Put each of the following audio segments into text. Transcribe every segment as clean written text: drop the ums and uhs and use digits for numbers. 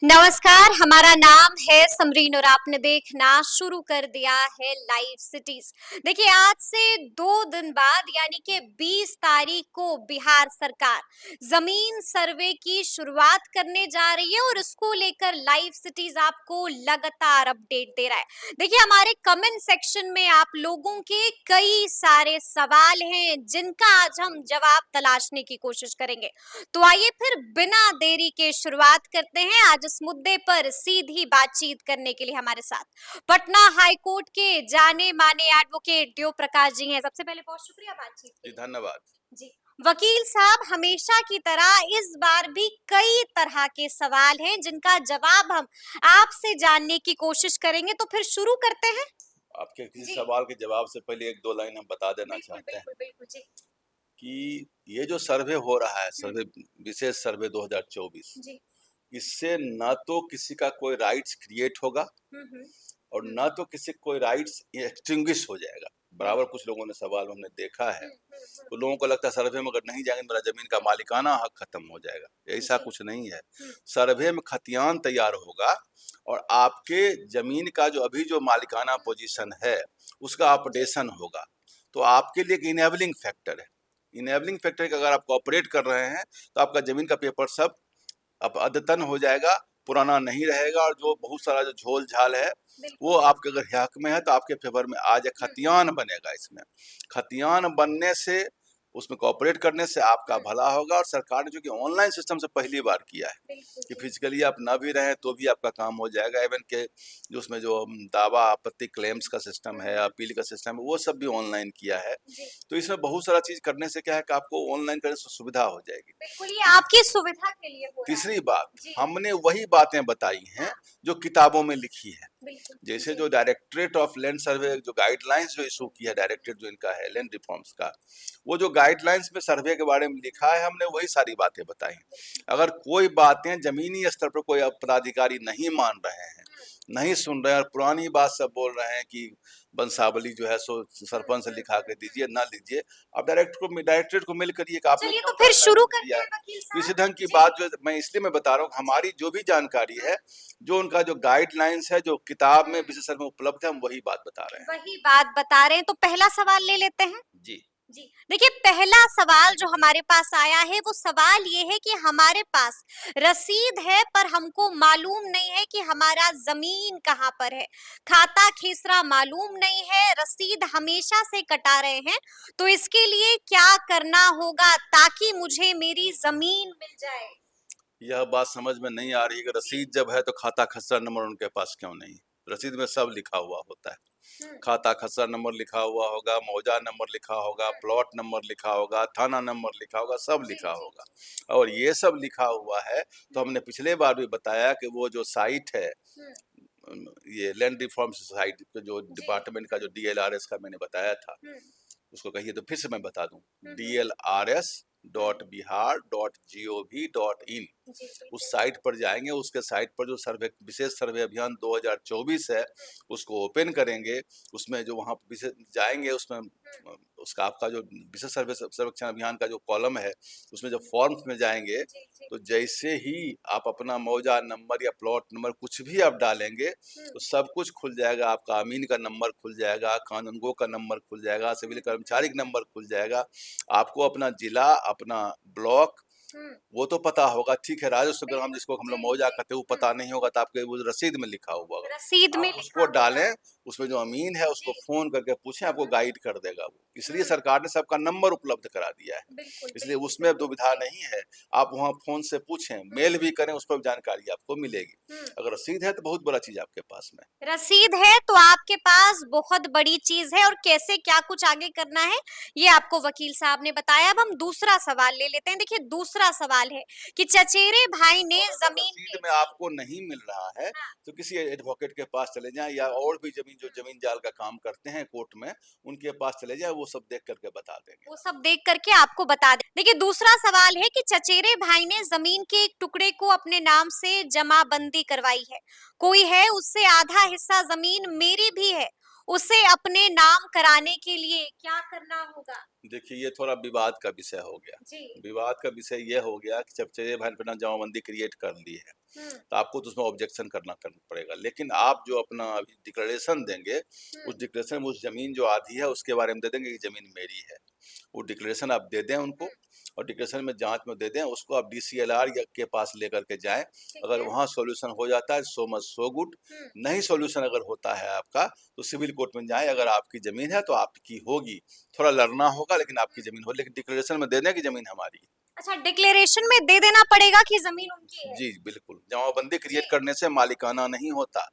नमस्कार, हमारा नाम है समरीन और आपने देखना शुरू कर दिया है लाइव सिटीज। देखिए, आज से 2 दिन बाद यानी कि 20 तारीख को बिहार सरकार जमीन सर्वे की शुरुआत करने जा रही है और इसको लेकर लाइव सिटीज आपको लगातार अपडेट दे रहा है। देखिए, हमारे कमेंट सेक्शन में आप लोगों के कई सारे सवाल हैं जिनका आज हम जवाब तलाशने की कोशिश करेंगे। तो आइए फिर बिना देरी के शुरुआत करते हैं। आज इस मुद्दे पर सीधी बातचीत करने के लिए हमारे साथ पटना हाई कोर्ट के जाने माने एडवोकेट देव प्रकाश जी हैं। सबसे पहले बहुत शुक्रिया बातचीत के जी, लिए। धन्यवाद। जी, वकील साहब, हमेशा की तरह इस बार भी कई तरह के सवाल हैं जिनका जवाब हम आपसे जानने की कोशिश करेंगे। तो फिर शुरू करते हैं। आपके किसी जी, सवाल के जवाब से पहले 1-2 लाइन हम बता देना बिल्कुल चाहते हैं बिल्कुल बिल्कुल जी। कि ये जो सर्वे हो रहा है, हम्म, सर्वे विशेष सर्वे 2024, जी। इससे न तो किसी का कोई राइट्स क्रिएट होगा हम्म। और न तो किसी का कोई राइट्स एक्सटिंग्विश हो जाएगा। बराबर कुछ लोगों ने सवाल हमने देखा है, तो लोगों को लगता है सर्वे में अगर नहीं जाएंगे मेरा जमीन का मालिकाना हक खत्म हो जाएगा। ऐसा जी। कुछ नहीं है। हम्म, सर्वे में खतियान तैयार होगा और आपके जमीन का जो अभी जो मालिकाना पोजीशन है उसका अपडेशन होगा। तो आपके लिए एक इनेबलिंग फैक्टर है। इनेबलिंग फैक्टर है कि अगर आप कोऑपरेट कर रहे हैं तो आपका जमीन का पेपर सब अब अद्यतन हो जाएगा, पुराना नहीं रहेगा और जो बहुत सारा जो झोल झाल है बिल्कुल। वो आपके अगर हक में है तो आपके फेवर में आ जाए। खतियान बनेगा इसमें। खतियान बनने से, उसमें कोऑपरेट करने से आपका भला होगा। और सरकार ने जो कि ऑनलाइन सिस्टम से पहली बार किया है बिल्कुल कि जी। फिजिकली आप ना भी रहें तो भी आपका काम हो जाएगा। इवन के जो उसमें जो दावा आपत्ति क्लेम्स का सिस्टम है, अपील का सिस्टम है, वो सब भी ऑनलाइन किया है। जी, तो इसमें बहुत सारा चीज करने से क्या है कि आपको ऑनलाइन करने से सुविधा हो जाएगी। बिल्कुल ये आपकी सुविधा के लिए हो रहा है। तीसरी बात, जी। हमने वही बातें बताई हैं जो किताबों में लिखी है। बिल्कुल जैसे जी। जो डायरेक्टरेट ऑफ लैंड सर्वे जो गाइडलाइंस जो इशू किया, डायरेक्टरेट जो इनका है लैंड रिफॉर्म्स का, वो जो गाइडलाइंस में सर्वे के बारे में लिखा है हमने वही सारी बातें बताई। अगर कोई बातें जमीनी स्तर पर कोई पदाधिकारी नहीं मान रहे हैं, नहीं सुन रहे हैं और पुरानी बात सब बोल रहे हैं कि वंशावली जो है सो सरपंच से लिखा के दीजिए, ना लीजिए, आप डायरेक्टरेट को मिल करिए कि आपने चलिए क्यों तो फिर गाइडलाइंस शुरू में करते दिया हैं है। वकील इसी साहब। ढंग की जी। बात जो मैं इसलिए मैं बता रहा हूँ, हमारी जो भी जानकारी है, जो उनका जो गाइडलाइंस है, जो किताब में विशेषण में उपलब्ध है, हम वही बात बता रहे हैं। वही बात बता रहे हैं, तो पहला सवाल ले लेते हैं। जी। जी, देखिए, पहला सवाल जो हमारे पास आया है वो सवाल ये है कि हमारे पास रसीद है पर हमको मालूम नहीं है कि हमारा जमीन कहाँ पर है। खाता खेसरा मालूम नहीं है, रसीद हमेशा से कटा रहे हैं। तो इसके लिए क्या करना होगा ताकि मुझे मेरी जमीन मिल जाए? यह बात समझ में नहीं आ रही कि जी। रसीद जब है तो खाता खसरा नंबर उनके पास क्यों नहीं? रसीद में सब लिखा हुआ होता है। हम्म। खाता खसरा नंबर लिखा हुआ होगा, मौजा नंबर लिखा होगा, प्लॉट नंबर लिखा होगा, थाना नंबर लिखा होगा, सब जी लिखा जी होगा। जी। और ये सब लिखा हुआ है तो हम्म। हमने पिछले बार भी बताया कि वो जो साइट है, हम्म। ये लैंड रिफॉर्म सोसाइटी का जो जी। डिपार्टमेंट का जो डीएलआरएस का मैंने बताया था, हम्म। उसको कहिए तो फिर से मैं बता दूं। हम्म। dlrs.bihar.gov.in, जी उस बिल्कुल। साइट पर जाएंगे। उसके साइट पर जो सर्वे विशेष सर्वे अभियान 2024 है उसको ओपन करेंगे। उसमें जो वहाँ विशेष जाएंगे उसमें उसका आपका जो विशेष सर्वे सर्वेक्षण अभियान का जो कॉलम है उसमें जब फॉर्म्स में जाएंगे जी जी। तो जैसे ही आप अपना मौजा नंबर या प्लॉट नंबर कुछ भी आप डालेंगे तो सब कुछ खुल जाएगा। आपका अमीन का नंबर खुल जाएगा, कानूनगो का नंबर खुल जाएगा, सिविल कर्मचारी का नंबर खुल जाएगा। आपको अपना जिला, अपना ब्लॉक हम्म। वो तो पता होगा, ठीक है। राजस्व ग्राम बिल्कुल जिसको हम लोग जी मौजा जी। कहते हैं वो पता नहीं होगा तो आपके वो रसीद में लिखा हुआ होगा, रसीद में आप लिखा उसको होगा। डालें। उसमें जो अमीन है उसको जी। फोन करके पूछें, आपको हम्म। गाइड कर देगा वो। इसलिए हम्म। सरकार ने सबका नंबर उपलब्ध करा दिया है, बिल्कुल इसलिए बिल्कुल उसमें बिल्कुल दुविधा जी। नहीं है। आप वहाँ फोन से पूछें, मेल भी करें, उस पर जानकारी आपको मिलेगी। हम्म। अगर रसीद है तो बहुत बड़ा चीज आपके पास में। रसीद है तो आपके पास बहुत बड़ी चीज है, और कैसे क्या कुछ आगे करना है ये आपको वकील साहब ने बताया। अब हम दूसरा सवाल ले लेते हैं। देखिए, दूसरा सवाल है कि चचेरे भाई ने और अगर जमीन रसीद के में जी। आपको नहीं मिल रहा है हाँ। तो किसी एडवोकेट के पास चले जाएं, या और भी जो जमीन जाल का काम करते हैं कोर्ट में, उनके पास चले जाएं, वो सब देख करके बता देंगे। वो सब देख करके आपको बता दे। देखिए, दूसरा सवाल है कि चचेरे भाई ने जमीन के एक टुकड़े को अपने नाम से जमाबंदी करवाई है। कोई है उससे आधा हिस्सा जमीन मेरी भी है, उसे अपने नाम कराने के लिए क्या करना होगा? देखिए, ये थोड़ा विवाद का विषय हो गया। जी। विवाद का विषय ये हो गया कि जब चचे भाई ने अपना जमाबंदी क्रिएट कर ली है, हुँ, तो आपको तो उसमें ऑब्जेक्शन करना पड़ेगा। लेकिन आप जो अपना अभी डिक्लेरेशन देंगे, हुँ, उस डिक्लेरेशन में उस ज़मीन जो आधी है, उसके बारे में दे देंगे कि ज़मीन मेरी है। वो डिक्लेरेशन आप दे दें हुँ, उनको, और डिक्लेरेशन में जाँच में दे दें, उसको आप डीसीएलआर या के पास लेकर के जाएँ। ठीक अगर है। वहाँ सॉल्यूशन हो जाता है, सो मच सो गुड। हुँ, नहीं सॉल्यूशन अगर होता है आपका, तो सिविल कोर्ट में जाएँ। अगर आपकी ज़मीन है, तो आपकी होगी। थोड़ा लड़ना होगा, लेकिन आपकी हुँ। ज़मीन हो, लेकिन डिक्लेरेशन में दे दें कि ज़मीन हमारी है। अच्छा, डिक्लेरेशन में दे देना पड़ेगा कि ज़मीन उनकी है? जी, बिल्कुल। जमाबंदी जी। क्रिएट करने से मालिकाना नहीं होता।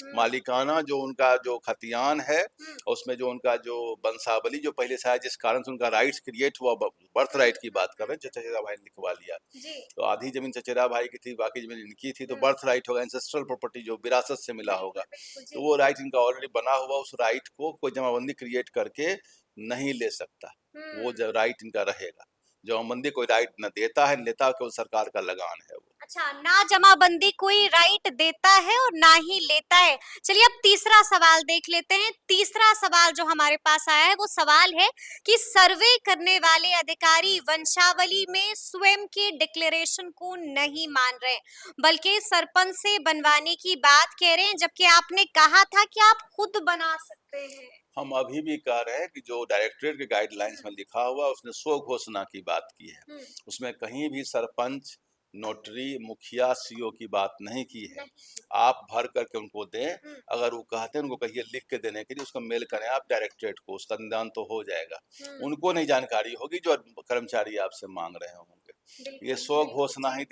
हुँ, मालिकाना जो उनका जो खतियान है, हुँ, उसमें जो उनका जो वंशावली जो पहले से है, जिस कारण से उनका राइट्स क्रिएट हुआ, बर्थ राइट की बात कर रहे हैं, चचेरा भाई ने लिखवा लिया। जी। तो आधी ज़मीन चचेरा भाई की थी, बाकी ज़मीन इनकी थी, तो हुँ, बर्थ राइट होगा, एंसेस्ट्रल प्रॉपर्टी जो विरासत से मिला बिल्कुल, होगा। बिल्कुल, तो जी। वो राइट इनका ऑलरेडी बना हुआ, उस राइट को कोई जमाबंदी क्रिएट करके नहीं ले सकता। वो हुँ। ज राइट इनका रहेगा। जमाबंदी कोई राइट ना देता है, ना लेता है, केवल सरकार का लगान है वो। अच्छा, ना जमाबंदी कोई राइट देता है और ना ही लेता है। चलिए अब तीसरा सवाल देख लेते हैं। तीसरा सवाल जो हमारे पास आया है वो सवाल है कि सर्वे करने वाले अधिकारी वंशावली में स्वयं के डिक्लेरेशन को नहीं मान रहे, बल्कि सरपंच से बनवाने की बात कह रहे हैं, जबकि आपने कहा था कि आप खुद बना सकते हैं। हम अभी भी कह रहे हैं कि जो डायरेक्टरेट के गाइडलाइंस हुँ, में लिखा हुआ, उसने स्व घोषणा की बात की है। हुँ, उसमें कहीं भी सरपंच, नोटरी, मुखिया, सीओ की बात नहीं की है। नहीं की। आप भर करके उनको दें। हुँ, अगर वो कहते हैं, उनको कहिए लिख के देने के लिए, उसका मेल करें आप डायरेक्टरेट को, उसका निदान तो हो जाएगा। हुँ, उनको नहीं जानकारी होगी जो कर्मचारी आपसे मांग रहे होंगे। ये बिल्कुल, स्व बिल्कुल, घोषणा जी। ही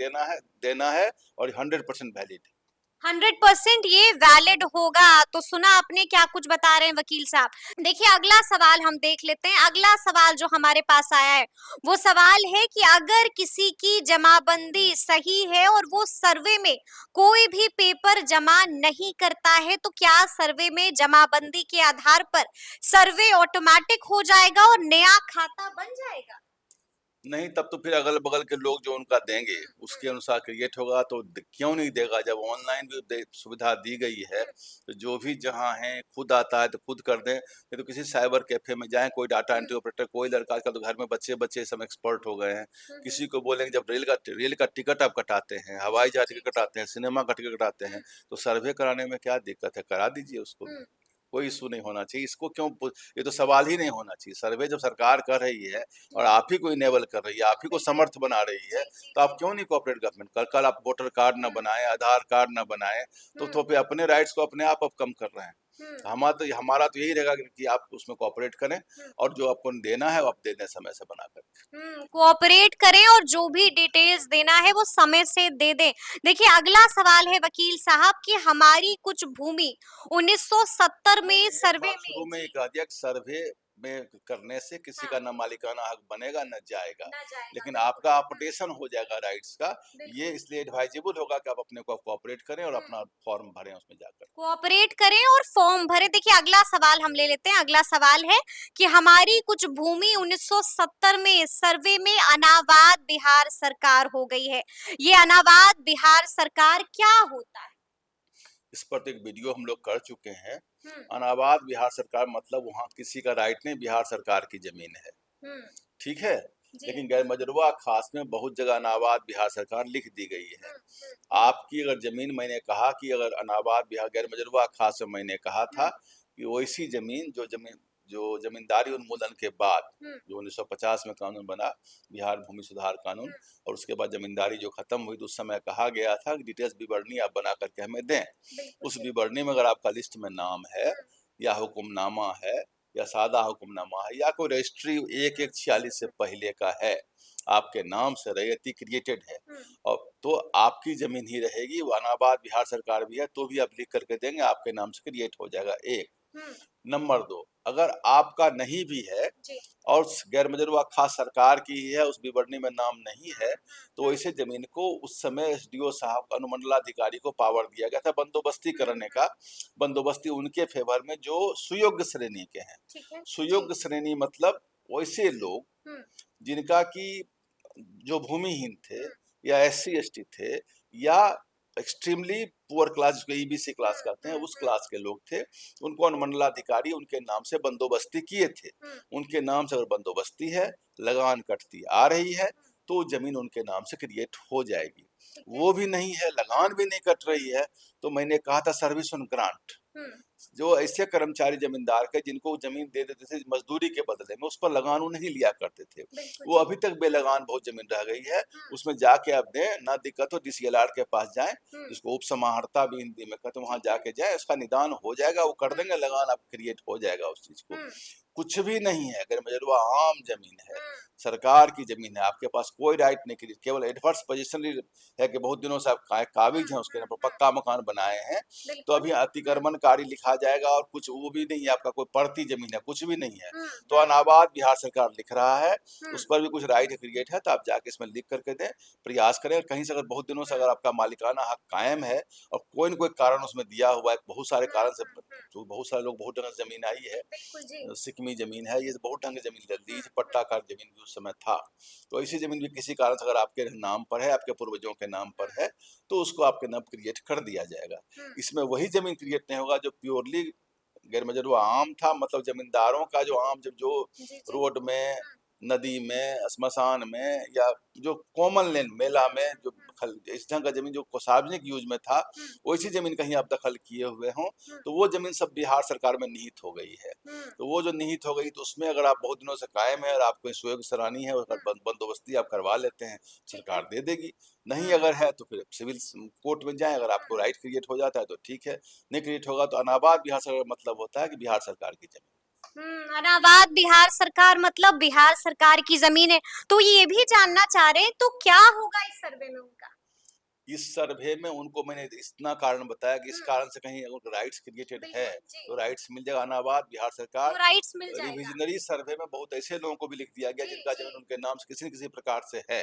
देना है, और 100% वैलिड। 100% ये वैलिड होगा। तो सुना आपने क्या कुछ बता रहे हैं वकील साहब। देखिए अगला सवाल हम देख लेते हैं। अगला सवाल जो हमारे पास आया है वो सवाल है कि अगर किसी की जमाबंदी सही है और वो सर्वे में कोई भी पेपर जमा नहीं करता है, तो क्या सर्वे में जमाबंदी के आधार पर सर्वे ऑटोमेटिक हो जाएगा और नया खाता बन जाएगा? नहीं, तब तो फिर अगल-बगल के लोग जो उनका देंगे, हम्म, उसके अनुसार क्रिएट होगा, तो क्यों नहीं देगा। जब ऑनलाइन भी सुविधा दी गई है, हम्म, तो जो भी जहाँ है खुद आता है तो खुद कर दें। नहीं तो किसी साइबर कैफे में जाएं, कोई डाटा हम्म, एंट्री ऑपरेटर, कोई लड़का, आजकल तो घर में बच्चे सब एक्सपर्ट हो गए हैं। हम्म, किसी को बोलेंगे, जब रेल का टिकट आप कटाते हैं, हवाई जी जहाज जी टिकट जी। कटाते हैं, सिनेमा का टिकट कटाते हैं, तो सर्वे कराने में क्या दिक्कत है, करा दीजिए उसको भी। हम्म, कोई इश्यू नहीं होना चाहिए। इसको क्यों ये तो सवाल ही नहीं होना चाहिए। सर्वे जब सरकार कर रही है, और हम्म, आप ही को इनेबल कर रही है, आप ही को बिल्कुल। समर्थ बना रही है, जी जी तो जी। आप क्यों नहीं कोऑपरेट गवर्नमेंट। कल आप वोटर कार्ड ना हम्म, बनाएं, आधार कार्ड ना बनाएं, हम्म, तो फिर अपने राइट्स को अपने आप कम कर रहे हैं। हम्म, हमारा तो यही रहेगा कि आप उसमें कोऑपरेट करें, हम्म, और जो आपको देना है वो आप दे दें समय से बना कर। कोऑपरेट करें और जो भी डिटेल्स देना है वो समय से दे दें। देखिए अगला सवाल है वकील साहब कि हमारी कुछ भूमि 1970 में मैंने एक सर्वे बात में शुरू में ही जी कह दिया कि सर्वे में करने से किसी हाँ का न मालिकाना हक बनेगा न जाएगा, ना जाएगा लेकिन बिल्कुल। आपका अपडेशन हो जाएगा राइट्स का। ये बिल्कुल। इसलिए एडवाइजेबल होगा कि आप अपने को कोऑपरेट करें और अपना फॉर्म भरें उसमें जाकर। कोऑपरेट करें और फॉर्म भरें। देखिए अगला सवाल हम ले लेते हैं। अगला सवाल है कि हमारी कुछ भूमि 1970 में सर्वे में अनावाद बिहार सरकार हो गई है। ये अनावाद बिहार सरकार क्या होता है? इस पर तो एक वीडियो हम लोग कर चुके हैं। हम्म, अनाबाद बिहार सरकार मतलब वहाँ किसी का राइट नहीं, बिहार सरकार की जमीन है। हम्म, ठीक है। जी, लेकिन गैर मजरूआ खास में बहुत जगह अनाबाद बिहार सरकार लिख दी गई है। आपकी अगर जमीन, मैंने कहा कि अगर अनाबाद बिहार गैर मजरूआ खास में मैंने कहा था हम्म, कि वैसी जमीन जो जमींदारी उन्मूलन के बाद, हम्म, जो 1950 में कानून बना, बिहार भूमि सुधार कानून, और उसके बाद जमींदारी जो खत्म हुई, तो उस समय कहा गया था कि डिटेल्स विवरणी आप बना करके हमें दें। बिल्कुल उस जी। विवरणी में अगर आपका लिस्ट में नाम है, या हुक्मनामा है, या सादा हुक्मनामा है, या कोई रजिस्ट्री 1146 से पहले का है, आपके नाम से रैयती क्रिएटेड है, हम्म, और तो आपकी जमीन ही रहेगी। वो अनाबाद बिहार सरकार भी है तो भी आप लिख करके देंगे, आपके नाम से क्रिएट हो जाएगा। एक हम्म, नंबर दो, अगर आपका नहीं भी है जी, और गैर मजरूआ खास सरकार की ही है, उस विवरणी में नाम नहीं है, तो हम्म, ऐसे जमीन को उस समय एसडीओ साहब, अनुमंडलाधिकारी को पावर दिया गया था बंदोबस्ती करने का। बंदोबस्ती उनके फेवर में जो सुयोग्य श्रेणी के हैं। ठीक है, जी, सुयोग्य श्रेणी मतलब वैसे लोग हम्म, जिनका की जो भूमिहीन थे, हम्म, या एससी एसटी थे, या एक्सट्रीमली पुअर क्लास, जिसको ईबीसी क्लास कहते हैं, उस क्लास के लोग थे। उनको अनुमंडलाधिकारी उनके नाम से बंदोबस्ती किए थे। उनके नाम से अगर बंदोबस्ती है, लगान कटती आ रही है, तो जमीन उनके नाम से क्रिएट हो जाएगी। वो भी नहीं है, लगान भी नहीं कट रही है, तो मैंने कहा था सर्विस ऑन ग्रांट, जो ऐसे कर्मचारी जमींदार के जिनको जमीन दे देते थे मजदूरी के बदले में, उस पर लगान वो नहीं लिया करते थे, वो अभी तक बेलगान बहुत जमीन रह गई है। उसमें जाके आप दें, ना दिक्कत हो डीसीएलआर के पास जाएं, जिसको उप समाहर्ता भी हिंदी में कहते हैं, वहां जाके जाए, उसका निदान हो जाएगा, वो कर देंगे, लगान आप क्रिएट हो जाएगा उस चीज को। कुछ भी नहीं है, अगर मजरूआ आम जमीन है, सरकार की जमीन है, आपके पास कोई राइट नहीं, क्रिएट केवल एडवर्स पोजिशन है कि बहुत दिनों से आप काबिज हैं, उसके ऊपर पक्का मकान बनाए हैं, तो अभी अतिक्रमणकारी लिखा जाएगा, और कुछ वो भी नहीं है, आपका कोई पड़ती जमीन है, कुछ भी नहीं है, तो अनाबाद बिहार सरकार लिख रहा है, उस पर भी कुछ राइट क्रिएट है, तो आप जाके इसमें लिख करके दें, प्रयास करें। कहीं से अगर बहुत दिनों से अगर आपका मालिकाना हक कायम है और कोई न कोई कारण उसमें दिया हुआ है, बहुत सारे कारण से, तो बहुत सारे लोग बहुत ढंग से जमीन आई है, सिकमी जमीन है, ये बहुत ढंग की जमीन है, लीज पट्टाकार जमीन भी उस समय था, तो ऐसी जमीन भी किसी कारण से अगर आपके नाम पर है, आपके पूर्वजों के नाम पर है, तो उसको आपके नाम क्रिएट कर दिया जाएगा। इसमें वही जमीन क्रिएट नहीं होगा जो प्योरली गैर मजरूआ आम था, मतलब जमींदारों का जो आम, जब जो रोड में, नदी में, श्मशान में, या जो कॉमन लैंड मेला में जो इस ढंग का जमीन जो सार्वजनिक यूज में था, वैसी जमीन कहीं आप दखल किए हुए हों, तो वो जमीन सब बिहार सरकार में निहित हो गई है। तो वो जो निहित हो गई, तो उसमें अगर आप बहुत दिनों से कायम है और आपको सुयोग सराहनी है, उसका बंदोबस्ती आप करवा लेते हैं, सरकार दे देगी। नहीं अगर है तो फिर सिविल कोर्ट में जाएं, अगर आपको राइट क्रिएट हो जाता है तो ठीक है, नहीं क्रिएट होगा तो अनाबाद बिहार सरकार मतलब होता है कि बिहार सरकार की जमीन। अनाबाद बिहार सरकार मतलब बिहार सरकार की जमीन है। तो ये भी जानना चाह रहे हैं, तो क्या होगा इस सर्वे में उनका? इस सर्वे में उनको मैंने इतना कारण बताया कि इस कारण से कहीं अगर राइट्स क्रिएटेड है तो राइट्स मिल जाएगा। अनाबाद बिहार सरकार तो राइट्स मिल जाएगा। रिविजनरी सर्वे में बहुत ऐसे लोगों को भी लिख दिया गया जिनका जमीन उनके नाम से किसी न किसी प्रकार से है,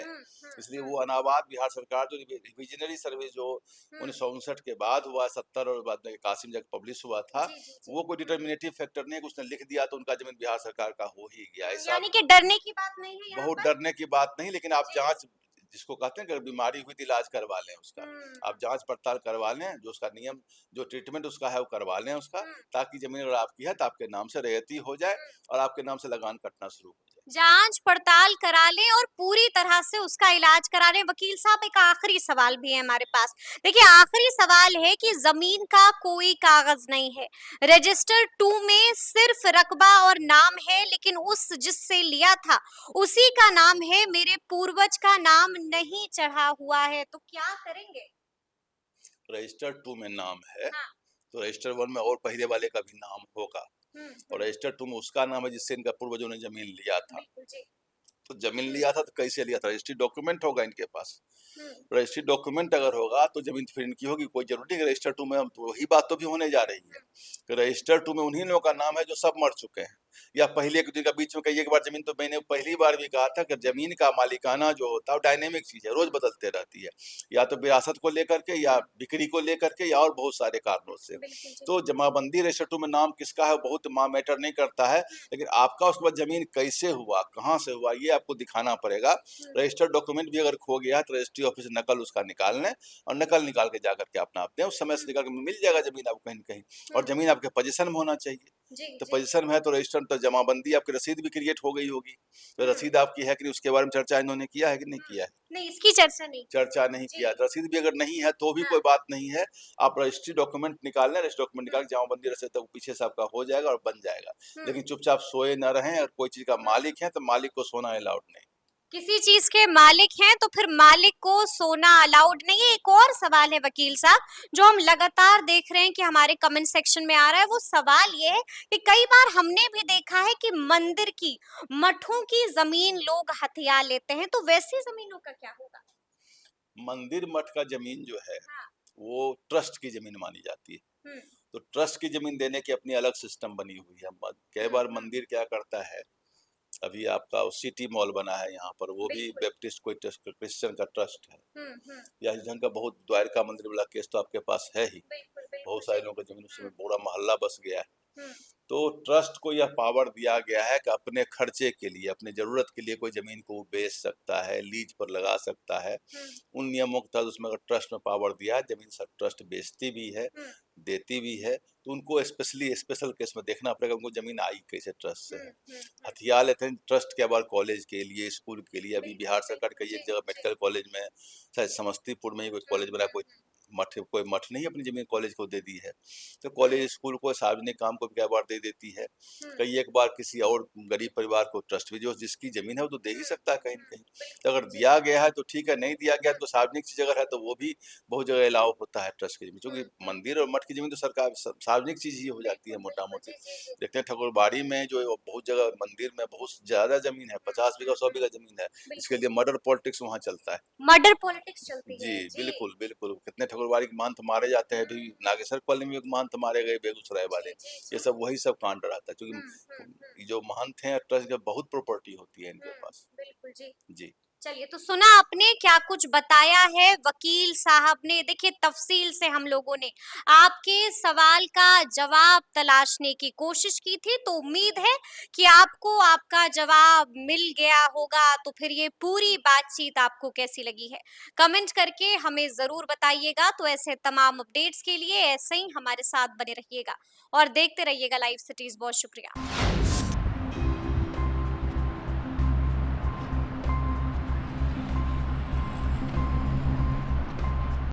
इसलिए वो अनाबाद बिहार सरकार जो रिविजनरी सर्वे जो 1959 के बाद हुआ, 70 और बाद में कासिम जब पब्लिश हुआ था, वो कोई डिटर्मिनेटिव फैक्टर नहीं है, उसने लिख दिया तो उनका जमीन बिहार सरकार का हो ही गया। यानी कि डरने की बात नहीं है, बहुत डरने की बात नहीं, लेकिन आप जांच, जिसको कहते हैं कि बीमारी हुई तो इलाज करवा लें उसका, आप जांच पड़ताल करवा लें, जो उसका नियम, जो ट्रीटमेंट उसका है वो करवा लें उसका, ताकि जमीन अगर आपकी है तो आपके नाम से रैयती हो जाए और आपके नाम से लगान कटना शुरू हो जाए। जांच पड़ताल करा लें और पूरी तरह से उसका इलाज करा लें। वकील साहब, एक आखिरी सवाल भी है हमारे पास। देखिए, आखिरी सवाल है कि जमीन का कोई कागज नहीं है, रजिस्टर 2 में सिर्फ रकबा और नाम है, लेकिन उस जिससे लिया था उसी का नाम है, मेरे पूर्वज का नाम नहीं चढ़ा हुआ है, तो क्या करेंगे? रजिस्टर 2 में नाम है, तो रजिस्टर 1 में और पहले वाले का भी नाम होगा, और रजिस्टर 2 में उसका नाम है जिससे इनका पूर्वजों ने जमीन लिया था। तो जमीन लिया था तो कैसे लिया था? रजिस्ट्री डॉक्यूमेंट होगा इनके पास, रजिस्ट्री डॉक्यूमेंट अगर होगा तो जमीन फिर इनकी होगी। कोई जरूरी है रजिस्टर 2 में, हम तो वही बात तो भी होने जा रही है कि रजिस्टर 2 में उन्हीं लोगों का नाम है जो सब मर चुके हैं, या पहले एक का बीच में कई एक बार जमीन, तो मैंने पहली बार भी कहा था कि जमीन का मालिकाना जो होता है डायनेमिक चीज है, रोज बदलते रहती है, या तो विरासत को लेकर के, या बिक्री को लेकर के, या और बहुत सारे कारणों से। तो जमाबंदी रजिस्टर 2 में नाम किसका है बहुत मैटर नहीं करता है, लेकिन आपका उसके बाद जमीन कैसे हुआ, कहाँ से हुआ, ये आपको दिखाना पड़ेगा। रजिस्टर्ड डॉक्यूमेंट भी अगर खो गया तो रजिस्ट्री ऑफिस से नकल उसका निकाल लें, और नकल निकाल के जाकर के अपना आप दें, उस समय से निकाल के मिल जाएगा जमीन आपको कहीं न कहीं, और जमीन आपके पोजीशन में होना चाहिए। तो पोजीशन में है तो रजिस्टर, तो जमाबंदी आपकी रसीद भी क्रिएट हो गई होगी, तो रसीद आपकी है कि नहीं उसके बारे में चर्चा इन्होंने किया है कि नहीं किया है? नहीं, इसकी चर्चा नहीं किया। रसीद भी अगर नहीं है तो भी कोई बात नहीं है, आप रजिस्ट्री डॉक्यूमेंट निकाल लें, रजिस्ट्री डॉक्यूमेंट निकाल के जमाबंदी रसीद तक पीछे से आपका हो जाएगा और बन जाएगा। लेकिन चुपचाप सोए न रहें, और कोई चीज का मालिक है तो मालिक को सोना अलाउड नहीं। किसी चीज के मालिक हैं तो फिर मालिक को सोना अलाउड नहीं है। एक और सवाल है वकील साहब, जो हम लगातार देख रहे हैं कि हमारे कमेंट सेक्शन में आ रहा है, वो सवाल ये है कि कई बार हमने भी देखा है कि मंदिर की, मठों की जमीन लोग हथिया लेते हैं, तो वैसी जमीनों का क्या होगा? मंदिर मठ का जमीन जो है वो ट्रस्ट की जमीन मानी जाती है, तो ट्रस्ट की जमीन देने की अपनी अलग सिस्टम बनी हुई है। कई बार मंदिर क्या करता है, अभी आपका सिटी मॉल बना है यहाँ पर, वो भी बैप्टिस्ट कोई क्रिश्चियन का ट्रस्ट है, या इस ढंग का बहुत, द्वारका मंदिर वाला केस तो आपके पास है ही, बहुत सारे लोगों का जमीन उसमें पूरा मोहल्ला बस गया है, तो ट्रस्ट को यह पावर दिया गया है कि अपने खर्चे के लिए, अपने ज़रूरत के लिए कोई ज़मीन को वो बेच सकता है, लीज पर लगा सकता है। उन नियमों के तहत उसमें अगर ट्रस्ट में पावर दिया है, ज़मीन सब ट्रस्ट बेचती भी है, देती भी है, तो उनको स्पेशल केस में देखना पड़ेगा उनको ज़मीन आई कैसे ट्रस्ट से है। हथियार लेते हैं ट्रस्ट के बाद कॉलेज के लिए, स्कूल के लिए। अभी बिहार सरकार कई एक जगह मेडिकल कॉलेज में, शायद समस्तीपुर में ही कोई कॉलेज बना, कोई मठ नहीं अपनी ज़मीन कॉलेज को दे दी है। तो कॉलेज स्कूल को सार्वजनिक काम को भी कई बार दे देती है। कई एक बार किसी और गरीब परिवार को ट्रस्ट भी, जो जिसकी ज़मीन है वो तो दे ही सकता है कहीं न कहीं। तो अगर दिया गया है तो ठीक है, नहीं दिया गया तो सार्वजनिक चीज़ अगर है तो वो भी बहुत जगह अलाउ होता है ट्रस्ट की ज़मीन। क्योंकि मंदिर और मठ की ज़मीन तो सरकार सार्वजनिक चीज़ ही हो जाती है मोटा-मोटी। देखते हैं ठकुरबाड़ी में जो है वो बहुत जगह मंदिर में बहुत ज़्यादा ज़मीन है, 50 बीघा 100 बीघा ज़मीन है। इसके लिए मर्डर पॉलिटिक्स वहाँ चलता है। मर्डर पॉलिटिक्स चलती जी, है जी। बिल्कुल, बिल्कुल। कितने ठकुरबाड़ी के महंत मारे जाते हैं, अभी नागेश्वर कॉलोनी में एक महंत मारे गए बेगूसराय वाले। ये सब वही सब कांड रहता है, क्योंकि जो महंत हैं ट्रस्ट के बहुत प्रॉपर्टी होती है इनके पास। बिल्कुल जी। जी। चलिए, तो सुना आपने क्या कुछ बताया है वकील साहब ने। देखिए, तफसील से हम लोगों ने आपके सवाल का जवाब तलाशने की कोशिश की थी, तो उम्मीद है कि आपको आपका जवाब मिल गया होगा। तो फिर ये पूरी बातचीत आपको कैसी लगी है, कमेंट करके हमें जरूर बताइएगा। तो ऐसे तमाम अपडेट्स के लिए ऐसे ही हमारे साथ बने रहिएगा और देखते रहिएगा लाइव सिटीज। बहुत शुक्रिया।